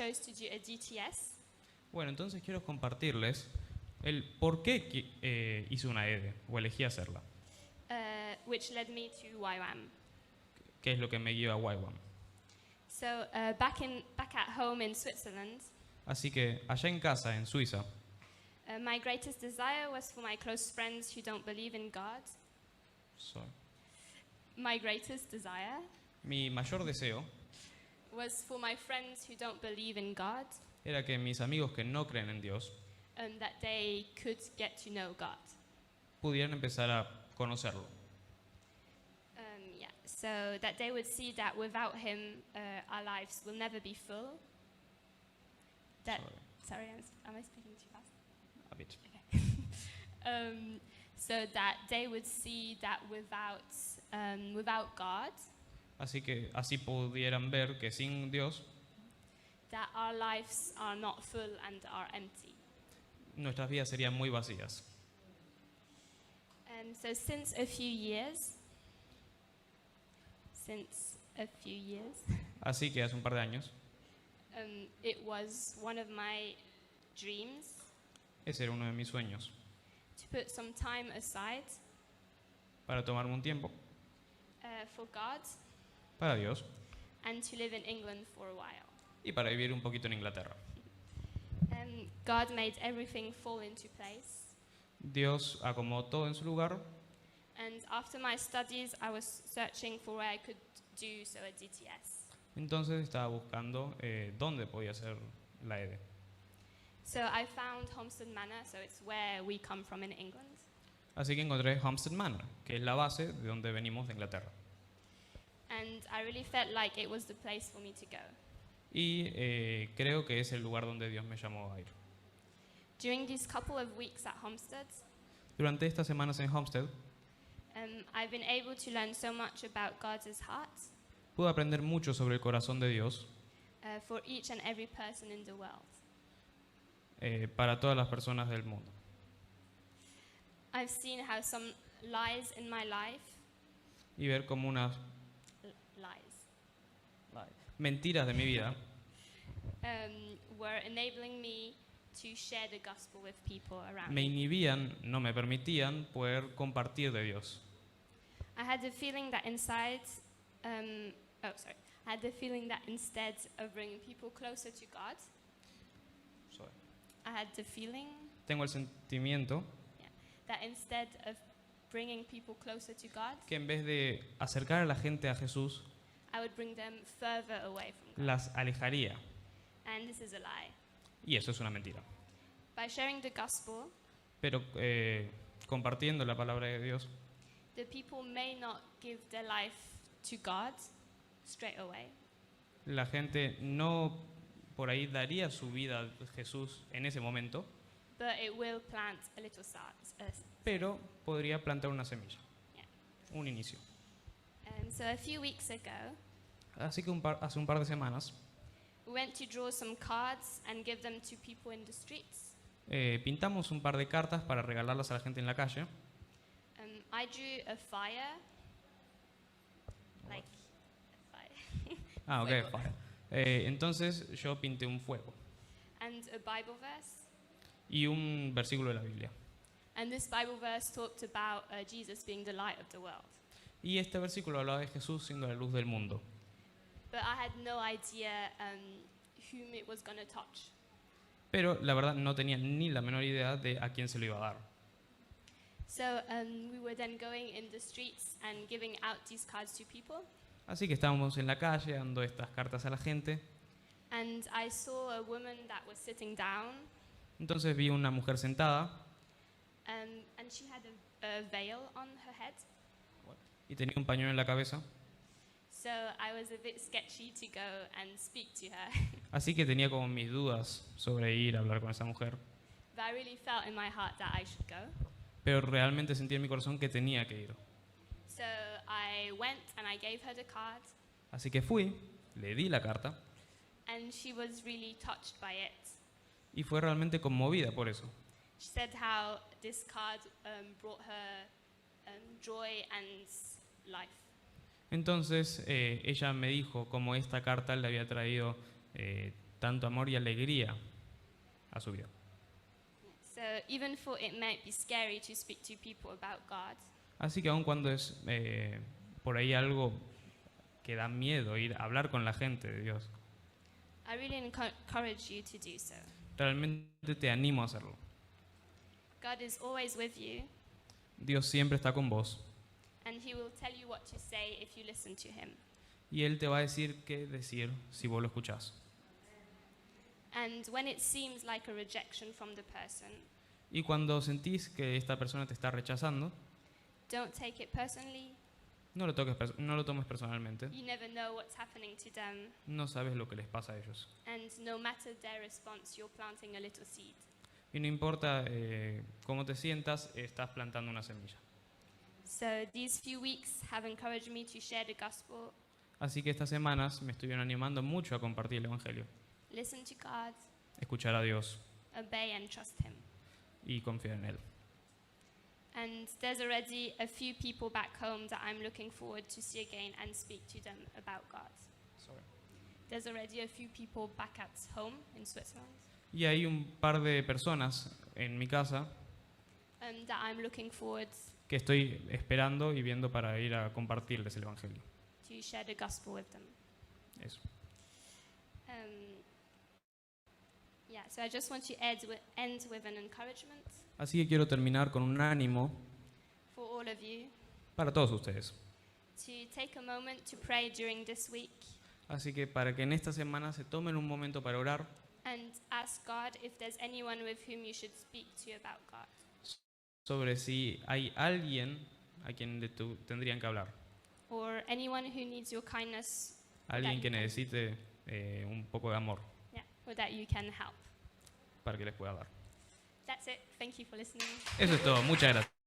chose to do a DTS. Bueno, entonces quiero compartirles el por qué hice una EDE o elegí hacerla, Which led me to YWAM. qué es lo que me guió a YWAM. So back at home in Switzerland, Así que allá en casa, en Suiza, my greatest desire was for my close friends who don't believe in God. My greatest desire mi mayor deseo was for my friends who don't believe in God, era que mis amigos que no creen en Dios that they could get to know God. pudieran empezar a conocerlo. So that they would see that without Him, our lives will never be full. Sorry, am I speaking too fast? A bit. Okay. So that they would see that without God, Así que así pudieran ver que sin Dios that our lives are not full and are empty. nuestras vidas serían muy vacías. So since a few years, Así que hace un par de años, it was one of my dreams ese era uno de mis sueños, to put some time aside para tomarme un tiempo for God para Dios and to live in England for a while. y para vivir un poquito en Inglaterra. God made everything fall into place. Dios acomodó todo en su lugar And after my studies, I was searching for where I could do so a DTS. entonces estaba buscando dónde podía hacer la EDE. So I found Homestead Manor, so it's where we come from in England. Así que encontré Homestead Manor, que es la base de donde venimos de Inglaterra. And I really felt like it was the place for me to go. Y creo que es el lugar donde Dios me llamó a ir. During these couple of weeks at Homestead, Durante estas semanas en Homestead I've been able to learn so much about God's heart pude aprender mucho sobre el corazón de Dios for each and every person in the world. Para todas las personas del mundo. I've seen how some lies in my life, Y ver cómo unas lies, mentiras de mi vida were enabling me to share the gospel with people around me me. inhibían, no me permitían poder compartir de Dios. I had the feeling that inside, I had the feeling that instead of bringing people closer to God, I had the feeling Tengo el sentimiento that instead of bringing people closer to God, que en vez de acercar a la gente a Jesús, I would bring them further away from God. las alejaría. And this is a lie. Y eso es una mentira. By sharing the gospel, Pero compartiendo la palabra de Dios, the people may not give their life to God straight away, la gente no por ahí daría su vida a Jesús en ese momento, but it will plant a little pero podría plantar una semilla, Yeah. un inicio. So a few weeks ago, Así que hace un par de semanas we went to draw some cards and give them to people in the streets. pintamos un par de cartas para regalarlas a la gente en la calle. I drew a fire, like a fire, Ah, ok. Fuego. Entonces yo pinté un fuego and a Bible verse. y un versículo de la Biblia. And this Bible verse talked about Jesus being the light of the world. Y este versículo hablaba de Jesús siendo la luz del mundo. But I had no idea whom it was going to touch. Pero la verdad no tenía ni la menor idea de a quién se lo iba a dar. So we were then going in the streets and giving out these cards to people. Así que estábamos en la calle dando estas cartas a la gente. And I saw a woman that was sitting down, Entonces vi una mujer sentada and she had a veil on her head. y tenía un pañuelo en la cabeza. So I was a bit sketchy to go and speak to her. Así que tenía como mis dudas sobre ir a hablar con esa mujer. But I really felt in my heart that I should go. Pero realmente sentí en mi corazón que tenía que ir. So I went and I gave her the card, Así que fui, le di la carta and she was really touched by it. y fue realmente conmovida por eso. She said how this card brought her joy and life. Entonces ella me dijo cómo esta carta le había traído tanto amor y alegría a su vida. So even though it might be scary to speak to people about God, Así que aun cuando es por ahí algo que da miedo ir a hablar con la gente de Dios, I really encourage you to do so. realmente te animo a hacerlo. God is always with you, Dios siempre está con vos and He will tell you what to say if you listen to Him. y Él te va a decir qué decir si vos lo escuchás. And when it seems like a rejection from the person, Y cuando sentís que esta persona te está rechazando, don't take it personally. no lo tomes personalmente. You never know what's happening to them, No sabes lo que les pasa a ellos. and no matter their response, you're planting a little seed. Y no importa cómo te sientas, estás plantando una semilla. So these few weeks have encouraged me to share the gospel, Así que estas semanas me estuvieron animando mucho a compartir el Evangelio, listen to God, escuchar a Dios obey and trust Him. y confiar en Él. And there's already a few people back home that I'm looking forward to see again and speak to them about God. There's already a few people back at home in Switzerland Y hay un par de personas en mi casa that I'm looking forward que estoy esperando y viendo para ir a compartirles el Evangelio. to share the gospel with them. Eso. Yeah, so I just want to end with an encouragement Así que quiero terminar con un ánimo for all of you para todos ustedes. to take a moment to pray during this week Así que para que en esta semana se tomen un momento para orar and ask God if there's anyone with whom you should speak to about God. sobre si hay alguien a quien tendrían que hablar. Or anyone who needs your kindness, Alguien que That you can- necesite un poco de amor yeah, or that you can help. para que les pueda dar. That's it. Thank you for listening. Eso es todo. Muchas gracias.